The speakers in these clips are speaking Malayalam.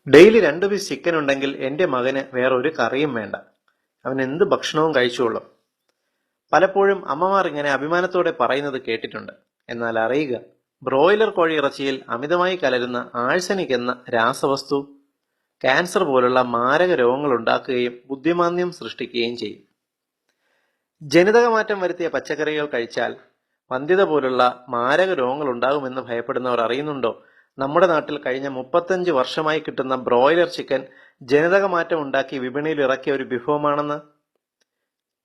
ഡെയിലി 2 പീസ് ചിക്കൻ ഉണ്ടെങ്കിൽ എൻ്റെ മകന് വേറെ ഒരു കറിയും വേണ്ട. അവൻ എന്ത് ഭക്ഷണവും കഴിച്ചോളും. പലപ്പോഴും അമ്മമാർ ഇങ്ങനെ അഭിമാനത്തോടെ പറയുന്നത് കേട്ടിട്ടുണ്ട്. എന്നാൽ അറിയുക, ബ്രോയിലർ കോഴി ഇറച്ചിയിൽ അമിതമായി കലരുന്ന ആഴ്സനിക് എന്ന രാസവസ്തു ക്യാൻസർ പോലുള്ള മാരക രോഗങ്ങൾ ഉണ്ടാക്കുകയും ബുദ്ധിമാന്ദ്യം സൃഷ്ടിക്കുകയും ചെയ്യും. ജനിതകമാറ്റം വരുത്തിയ പച്ചക്കറികൾ കഴിച്ചാൽ വന്ധ്യത പോലുള്ള മാരക രോഗങ്ങൾ ഉണ്ടാകുമെന്ന് ഭയപ്പെടുന്നവർ അറിയുന്നുണ്ടോ? നമ്മുടെ നാട്ടിൽ കഴിഞ്ഞ 35 വർഷമായി കിട്ടുന്ന ബ്രോയിലർ ചിക്കൻ ജനിതകമാറ്റം ഉണ്ടാക്കി വിപണിയിൽ ഇറക്കിയ ഒരു വിഭവമാണെന്ന്.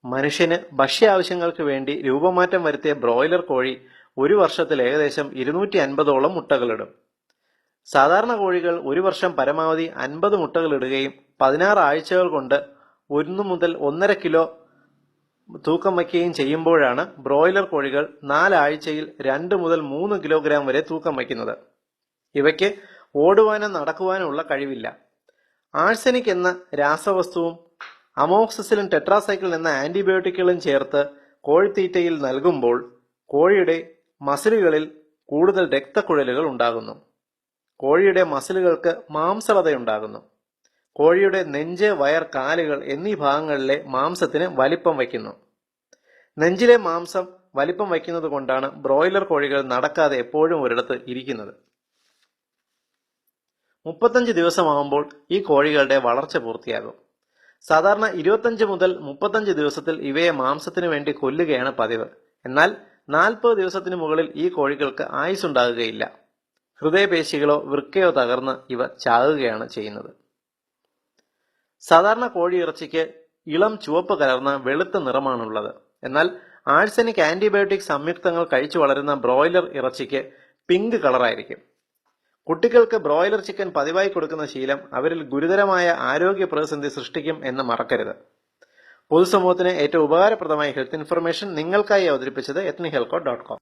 മനുഷ്യന് ഭക്ഷ്യ ആവശ്യങ്ങൾക്ക് വേണ്ടി രൂപമാറ്റം വരുത്തിയ ബ്രോയിലർ കോഴി ഒരു വർഷത്തിൽ ഏകദേശം 250ഓളം മുട്ടകളിടും. സാധാരണ കോഴികൾ ഒരു വർഷം പരമാവധി 50 മുട്ടകൾ ഇടുകയും 16 ആഴ്ചകൾ കൊണ്ട് 1 മുതൽ 1.5 കിലോ തൂക്കം വയ്ക്കുകയും ചെയ്യുമ്പോഴാണ് ബ്രോയിലർ കോഴികൾ 4 ആഴ്ചയിൽ 2 മുതൽ 3 കിലോഗ്രാം വരെ തൂക്കം വയ്ക്കുന്നത്. ഇവയ്ക്ക് ഓടുവാനോ നടക്കുവാനോ ഉള്ള കഴിവില്ല. ആഴ്സനിക് എന്ന രാസവസ്തുവും അമോക്സിസിലിൻ ടെട്രാസൈക്ലിൻ എന്ന ആന്റിബയോട്ടിക്കുകളും ചേർത്ത് കോഴിത്തീറ്റയിൽ നൽകുമ്പോൾ കോഴിയുടെ മസിലുകളിൽ കൂടുതൽ രക്തക്കുഴലുകൾ ഉണ്ടാകുന്നു. കോഴിയുടെ മസിലുകൾക്ക് മാംസളതയുണ്ടാകുന്നു. കോഴിയുടെ നെഞ്ച്, വയർ, കാലുകൾ എന്നീ ഭാഗങ്ങളിലെ മാംസത്തിന് വലിപ്പം വയ്ക്കുന്നു. നെഞ്ചിലെ മാംസം വലിപ്പം വയ്ക്കുന്നത് കൊണ്ടാണ് ബ്രോയിലർ കോഴികൾ നടക്കാതെ എപ്പോഴും ഒരിടത്ത് ഇരിക്കുന്നത്. 35 ദിവസമാകുമ്പോൾ ഈ കോഴികളുടെ വളർച്ച പൂർത്തിയാകും. സാധാരണ 25 മുതൽ 35 ദിവസത്തിൽ ഇവയെ മാംസത്തിനു വേണ്ടി കൊല്ലുകയാണ് പതിവ്. എന്നാൽ 40 ദിവസത്തിന് മുകളിൽ ഈ കോഴികൾക്ക് ആയുസ്സുണ്ടാകുകയില്ല. ഹൃദയപേശികളോ വൃക്കയോ തകർന്ന് ഇവ ചാകുകയാണ് ചെയ്യുന്നത്. സാധാരണ കോഴി ഇറച്ചിക്ക് ഇളം ചുവപ്പ് കലർന്ന വെളുത്ത നിറമാണുള്ളത്. എന്നാൽ ആഴ്സനിക് ആന്റിബയോട്ടിക് സംയുക്തങ്ങൾ കഴിച്ചു വളരുന്ന ബ്രോയിലർ ഇറച്ചിക്ക് പിങ്ക് കളറായിരിക്കും. കുട്ടികൾക്ക് ബ്രോയിലർ ചിക്കൻ പതിവായി കൊടുക്കുന്ന ശീലം അവരിൽ ഗുരുതരമായ ആരോഗ്യ പ്രതിസന്ധി സൃഷ്ടിക്കും എന്ന് മറക്കരുത്. പൊതുസമൂഹത്തിന് ഏറ്റവും ഉപകാരപ്രദമായ ഹെൽത്ത് ഇൻഫർമേഷൻ നിങ്ങൾക്കായി അവതരിപ്പിച്ചത് ethnichealthcode.com.